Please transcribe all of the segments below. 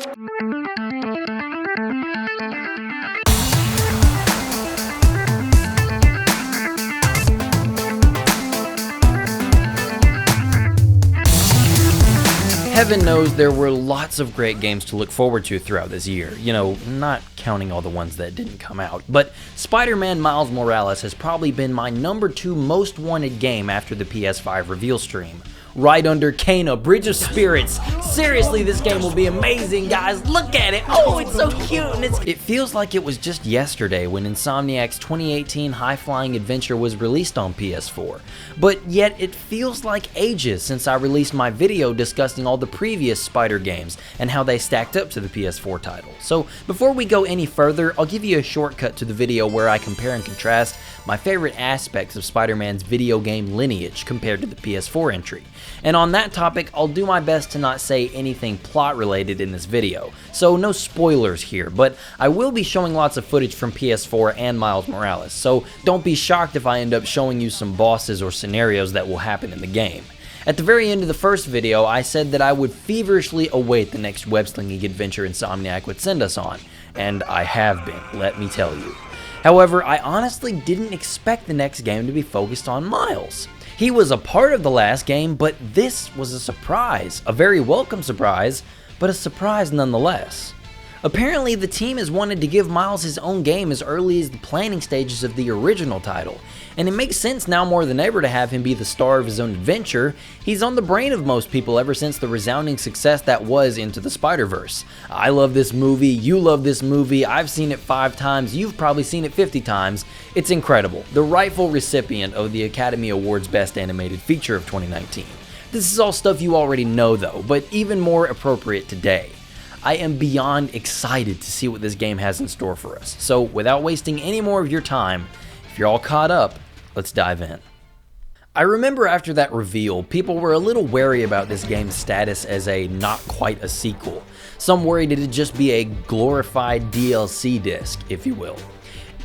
Heaven knows there were lots of great games to look forward to throughout this year, you know, not counting all the ones that didn't come out, but Spider-Man Miles Morales has probably been my #2 most wanted game after the PS5 reveal stream. Right under Cana, Bridge of Spirits. Seriously, this game will be amazing, guys. Look at it. Oh, it's so cute. And it feels like it was just yesterday when Insomniac's 2018 high-flying adventure was released on PS4. But yet, it feels like ages since I released my video discussing all the previous Spider games and how they stacked up to the PS4 title. So, before we go any further, I'll give you a shortcut to the video where I compare and contrast my favorite aspects of Spider-Man's video game lineage compared to the PS4 entry. And on that topic, I'll do my best to not say anything plot related in this video, so no spoilers here, but I will be showing lots of footage from PS4 and Miles Morales, so don't be shocked if I end up showing you some bosses or scenarios that will happen in the game. At the very end of the first video, I said that I would feverishly await the next web-slinging adventure Insomniac would send us on, and I have been, let me tell you. However, I honestly didn't expect the next game to be focused on Miles. He was a part of the last game, but this was a surprise. A very welcome surprise, but a surprise nonetheless. Apparently, the team has wanted to give Miles his own game as early as the planning stages of the original title, and it makes sense now more than ever to have him be the star of his own adventure. He's on the brain of most people ever since the resounding success that was Into the Spider-Verse. I love this movie, you love this movie, I've seen it 5 times, you've probably seen it 50 times. It's incredible. The rightful recipient of the Academy Awards Best Animated Feature of 2019. This is all stuff you already know though, but even more appropriate today. I am beyond excited to see what this game has in store for us. So without wasting any more of your time, if you're all caught up, let's dive in. I remember after that reveal, people were a little wary about this game's status as a not quite a sequel. Some worried it'd just be a glorified DLC disc, if you will.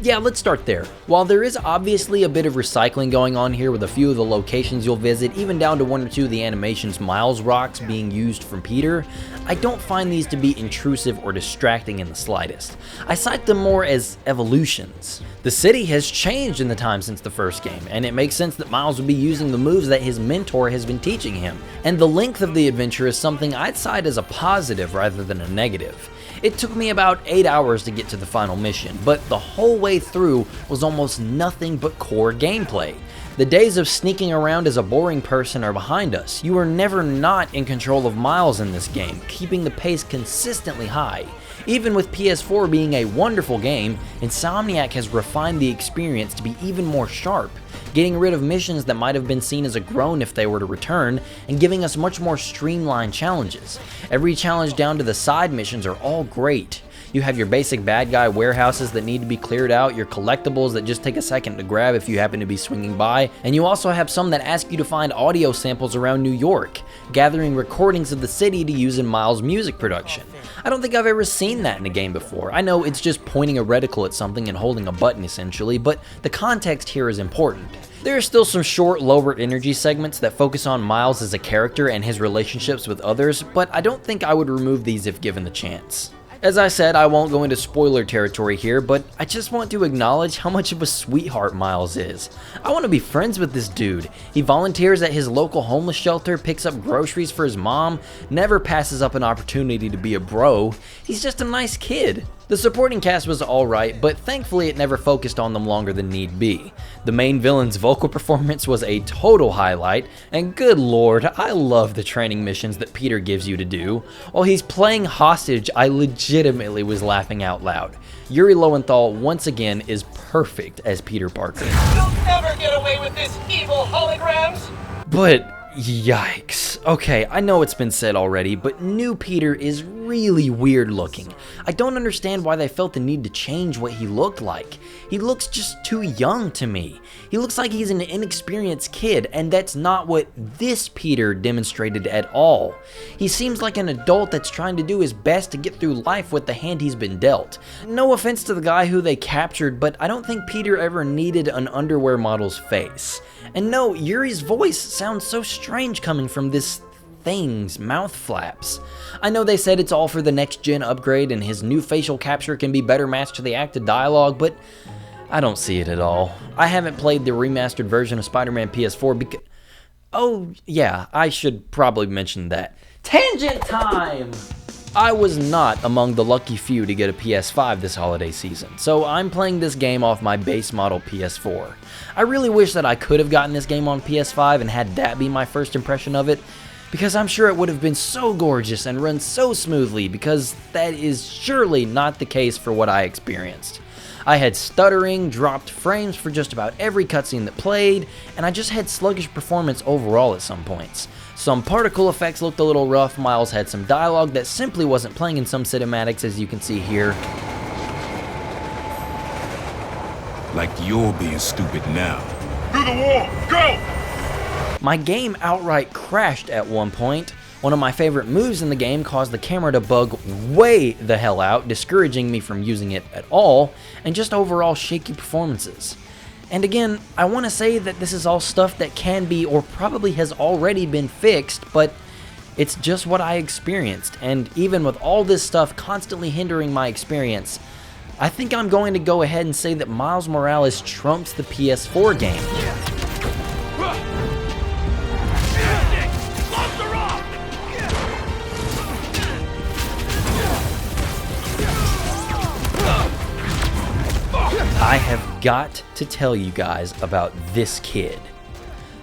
Yeah, let's start there. While there is obviously a bit of recycling going on here with a few of the locations you'll visit, even down to 1 or 2 of the animations Miles rocks being used from Peter, I don't find these to be intrusive or distracting in the slightest. I cite them more as evolutions. The city has changed in the time since the first game, and it makes sense that Miles would be using the moves that his mentor has been teaching him. And the length of the adventure is something I'd cite as a positive rather than a negative. It took me about 8 hours to get to the final mission, but the whole way through was almost nothing but core gameplay. The days of sneaking around as a boring person are behind us. You are never not in control of Miles in this game, keeping the pace consistently high. Even with PS4 being a wonderful game, Insomniac has refined the experience to be even more sharp, getting rid of missions that might have been seen as a groan if they were to return, and giving us much more streamlined challenges. Every challenge down to the side missions are all great. You have your basic bad guy warehouses that need to be cleared out, your collectibles that just take a second to grab if you happen to be swinging by, and you also have some that ask you to find audio samples around New York, gathering recordings of the city to use in Miles' music production. I don't think I've ever seen that in a game before. I know it's just pointing a reticle at something and holding a button essentially, but the context here is important. There are still some short, lower energy segments that focus on Miles as a character and his relationships with others, but I don't think I would remove these if given the chance. As I said, I won't go into spoiler territory here, but I just want to acknowledge how much of a sweetheart Miles is. I want to be friends with this dude. He volunteers at his local homeless shelter, picks up groceries for his mom, never passes up an opportunity to be a bro. He's just a nice kid. The supporting cast was alright, but thankfully it never focused on them longer than need be. The main villain's vocal performance was a total highlight, and good lord, I love the training missions that Peter gives you to do. While he's playing hostage, I legitimately was laughing out loud. Yuri Lowenthal once again is perfect as Peter Parker. You'll never get away with this, evil holograms! But yikes. Okay, I know it's been said already, but new Peter is really weird looking. I don't understand why they felt the need to change what he looked like. He looks just too young to me. He looks like he's an inexperienced kid, and that's not what this Peter demonstrated at all. He seems like an adult that's trying to do his best to get through life with the hand he's been dealt. No offense to the guy who they captured, but I don't think Peter ever needed an underwear model's face. And no, Yuri's voice sounds so strange coming from this things, mouth flaps. I know they said it's all for the next gen upgrade and his new facial capture can be better matched to the acted dialogue, but I don't see it at all. I haven't played the remastered version of Spider-Man PS4 because... Oh, yeah, I should probably mention that. Tangent time! I was not among the lucky few to get a PS5 this holiday season, so I'm playing this game off my base model PS4. I really wish that I could have gotten this game on PS5 and had that be my first impression of it, because I'm sure it would have been so gorgeous and run so smoothly, because that is surely not the case for what I experienced. I had stuttering, dropped frames for just about every cutscene that played, and I just had sluggish performance overall at some points. Some particle effects looked a little rough, Miles had some dialogue that simply wasn't playing in some cinematics, as you can see here. Like you're being stupid now. Through the wall! Go! My game outright crashed at one point. One of my favorite moves in the game caused the camera to bug way the hell out, discouraging me from using it at all, and just overall shaky performances. And again, I want to say that this is all stuff that can be or probably has already been fixed, but it's just what I experienced, and even with all this stuff constantly hindering my experience, I think I'm going to go ahead and say that Miles Morales trumps the PS4 game. I have got to tell you guys about this kid.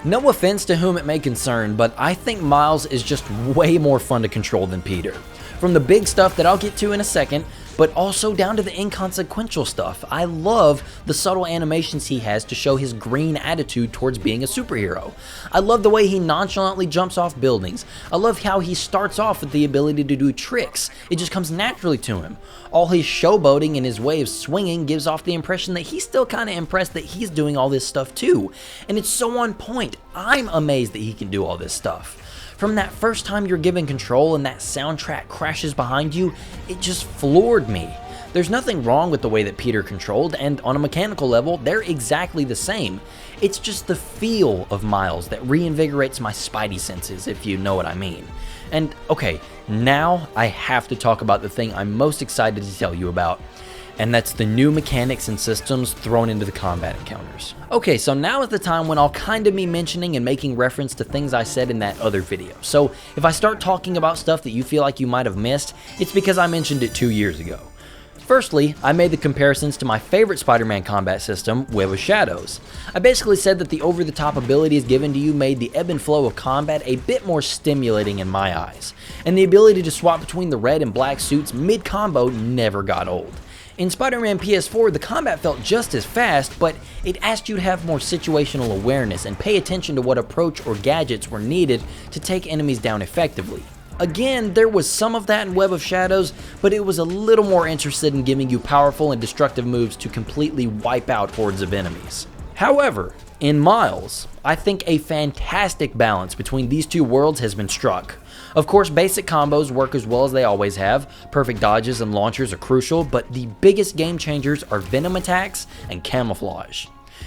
No offense to whom it may concern, but I think Miles is just way more fun to control than Peter. From the big stuff that I'll get to in a second, but also down to the inconsequential stuff. I love the subtle animations he has to show his green attitude towards being a superhero. I love the way he nonchalantly jumps off buildings. I love how he starts off with the ability to do tricks. It just comes naturally to him. All his showboating and his way of swinging gives off the impression that he's still kind of impressed that he's doing all this stuff too. And it's so on point. I'm amazed that he can do all this stuff. From that first time you're given control and that soundtrack crashes behind you, it just floored me. There's nothing wrong with the way that Peter controlled, and on a mechanical level, they're exactly the same. It's just the feel of Miles that reinvigorates my spidey senses, if you know what I mean. And okay, now I have to talk about the thing I'm most excited to tell you about, and that's the new mechanics and systems thrown into the combat encounters. Okay, so now is the time when I'll kind of be mentioning and making reference to things I said in that other video. So if I start talking about stuff that you feel like you might have missed, it's because I mentioned it 2 years ago. Firstly, I made the comparisons to my favorite Spider-Man combat system, Web of Shadows. I basically said that the over-the-top abilities given to you made the ebb and flow of combat a bit more stimulating in my eyes, and the ability to swap between the red and black suits mid-combo never got old. In Spider-Man PS4, the combat felt just as fast, but it asked you to have more situational awareness and pay attention to what approach or gadgets were needed to take enemies down effectively. Again, there was some of that in Web of Shadows, but it was a little more interested in giving you powerful and destructive moves to completely wipe out hordes of enemies. However, in Miles, I think a fantastic balance between these two worlds has been struck. Of course, basic combos work as well as they always have, perfect dodges and launchers are crucial, but the biggest game changers are Venom attacks and Camouflage.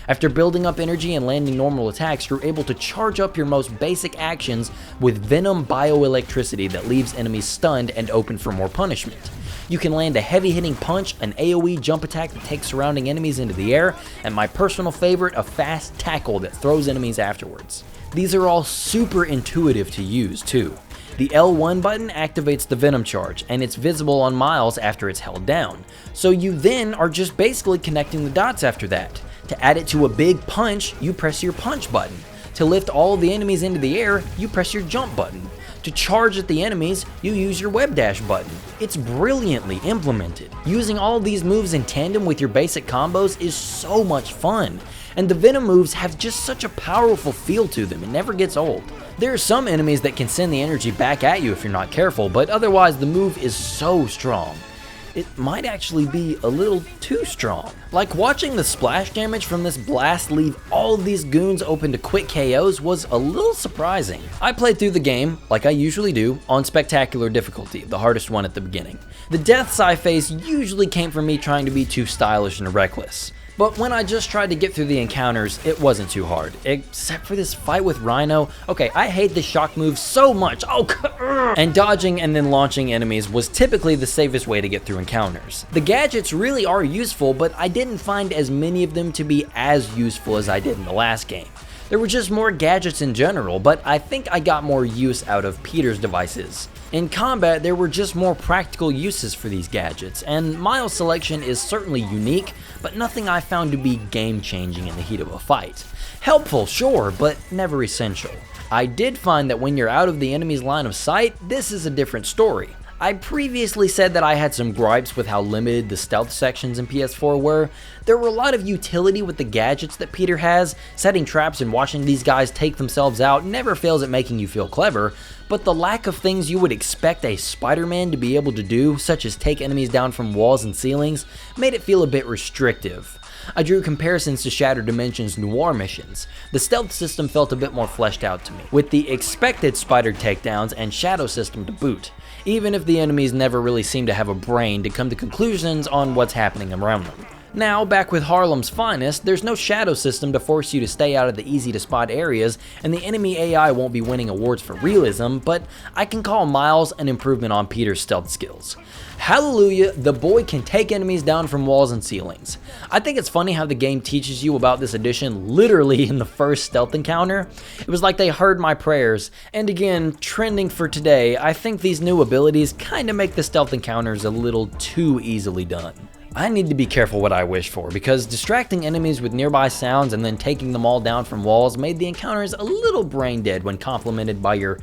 After building up energy and landing normal attacks, you're able to charge up your most basic actions with Venom bioelectricity that leaves enemies stunned and open for more punishment. You can land a heavy-hitting punch, an AoE jump attack that takes surrounding enemies into the air, and my personal favorite, a fast tackle that throws enemies afterwards. These are all super intuitive to use too. The L1 button activates the Venom Charge, and it's visible on Miles after it's held down, so you then are just basically connecting the dots after that. To add it to a big punch, you press your punch button. To lift all of the enemies into the air, you press your jump button. To charge at the enemies, you use your web dash button. It's brilliantly implemented. Using all of these moves in tandem with your basic combos is so much fun, and the Venom moves have just such a powerful feel to them, it never gets old. There are some enemies that can send the energy back at you if you're not careful, but otherwise the move is so strong. It might actually be a little too strong. Like watching the splash damage from this blast leave all of these goons open to quick KOs was a little surprising. I played through the game, like I usually do, on spectacular difficulty, the hardest one at the beginning. The deaths I faced usually came from me trying to be too stylish and reckless. But when I just tried to get through the encounters, it wasn't too hard, except for this fight with Rhino. Okay, I hate the shock move so much. And dodging and then launching enemies was typically the safest way to get through encounters. The gadgets really are useful, but I didn't find as many of them to be as useful as I did in the last game. There were just more gadgets in general, but I think I got more use out of Peter's devices. In combat, there were just more practical uses for these gadgets, and Miles' selection is certainly unique, but nothing I found to be game-changing in the heat of a fight. Helpful, sure, but never essential. I did find that when you're out of the enemy's line of sight, this is a different story. I previously said that I had some gripes with how limited the stealth sections in PS4 were. There were a lot of utility with the gadgets that Peter has. Setting traps and watching these guys take themselves out never fails at making you feel clever, but the lack of things you would expect a Spider-Man to be able to do, such as take enemies down from walls and ceilings, made it feel a bit restrictive. I drew comparisons to Shattered Dimensions' Noir missions. The stealth system felt a bit more fleshed out to me, with the expected spider takedowns and shadow system to boot, even if the enemies never really seem to have a brain to come to conclusions on what's happening around them. Now, back with Harlem's finest, there's no shadow system to force you to stay out of the easy to spot areas, and the enemy AI won't be winning awards for realism, but I can call Miles an improvement on Peter's stealth skills. Hallelujah, the boy can take enemies down from walls and ceilings. I think it's funny how the game teaches you about this addition literally in the first stealth encounter. It was like they heard my prayers, and again, trending for today, I think these new abilities kinda make the stealth encounters a little too easily done. I need to be careful what I wish for, because distracting enemies with nearby sounds and then taking them all down from walls made the encounters a little brain dead when complemented by your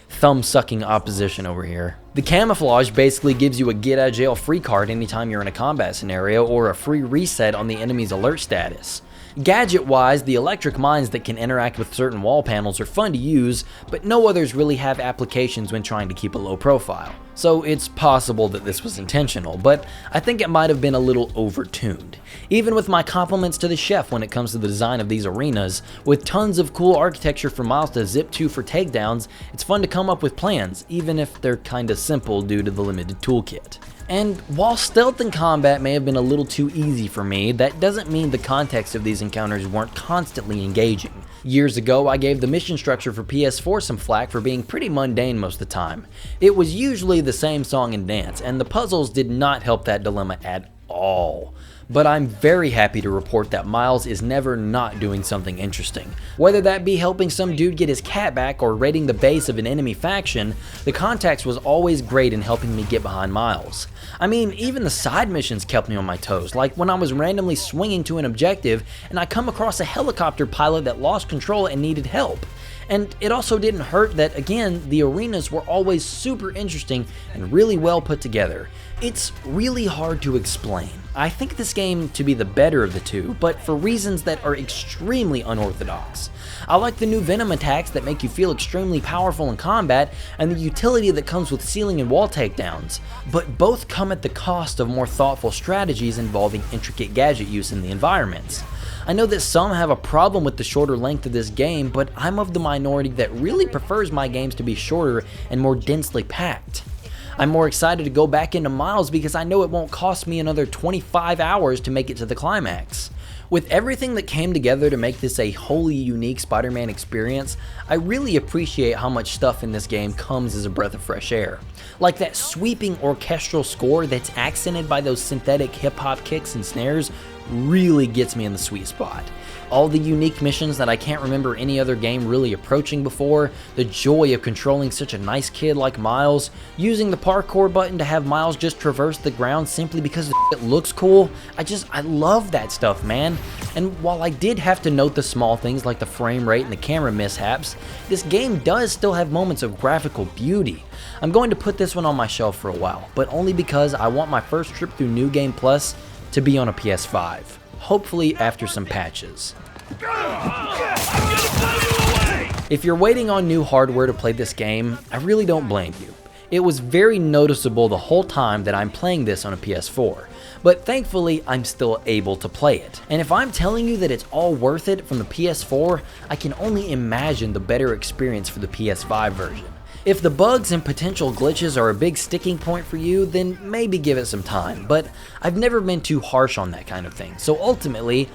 thumb-sucking opposition over here. The Camouflage basically gives you a get-out-of-jail-free card anytime you're in a combat scenario, or a free reset on the enemy's alert status. Gadget-wise, the electric mines that can interact with certain wall panels are fun to use, but no others really have applications when trying to keep a low profile. So it's possible that this was intentional, but I think it might have been a little overtuned. Even with my compliments to the chef when it comes to the design of these arenas, with tons of cool architecture for Miles to zip to for takedowns, it's fun to come up with plans, even if they're kinda simple due to the limited toolkit. And while stealth and combat may have been a little too easy for me, that doesn't mean the context of these encounters weren't constantly engaging. Years ago, I gave the mission structure for PS4 some flack for being pretty mundane most of the time. It was usually the same song and dance, and the puzzles did not help that dilemma at all. But I'm very happy to report that Miles is never not doing something interesting. Whether that be helping some dude get his cat back or raiding the base of an enemy faction, the context was always great in helping me get behind Miles. I mean, even the side missions kept me on my toes, like when I was randomly swinging to an objective and I come across a helicopter pilot that lost control and needed help. And it also didn't hurt that, again, the arenas were always super interesting and really well put together. It's really hard to explain. I think this game to be the better of the two, but for reasons that are extremely unorthodox. I like the new Venom attacks that make you feel extremely powerful in combat, and the utility that comes with ceiling and wall takedowns, but both come at the cost of more thoughtful strategies involving intricate gadget use in the environments. I know that some have a problem with the shorter length of this game, but I'm of the minority that really prefers my games to be shorter and more densely packed. I'm more excited to go back into Miles because I know it won't cost me another 25 hours to make it to the climax. With everything that came together to make this a wholly unique Spider-Man experience, I really appreciate how much stuff in this game comes as a breath of fresh air. Like that sweeping orchestral score that's accented by those synthetic hip-hop kicks and snares really gets me in the sweet spot. All the unique missions that I can't remember any other game really approaching before, the joy of controlling such a nice kid like Miles, using the parkour button to have Miles just traverse the ground simply because it looks cool. I love that stuff, man. And while I did have to note the small things like the frame rate and the camera mishaps, this game does still have moments of graphical beauty. I'm going to put this one on my shelf for a while, but only because I want my first trip through New Game Plus to be on a PS5. Hopefully after some patches. If you're waiting on new hardware to play this game, I really don't blame you. It was very noticeable the whole time that I'm playing this on a PS4, but thankfully I'm still able to play it. And if I'm telling you that it's all worth it from the PS4, I can only imagine the better experience for the PS5 version. If the bugs and potential glitches are a big sticking point for you, then maybe give it some time, but I've never been too harsh on that kind of thing, so ultimately,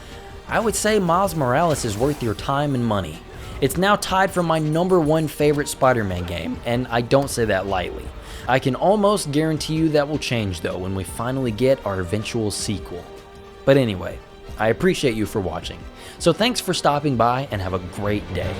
I would say Miles Morales is worth your time and money. It's now tied for my #1 favorite Spider-Man game, and I don't say that lightly. I can almost guarantee you that will change though when we finally get our eventual sequel. But anyway, I appreciate you for watching, so thanks for stopping by and have a great day.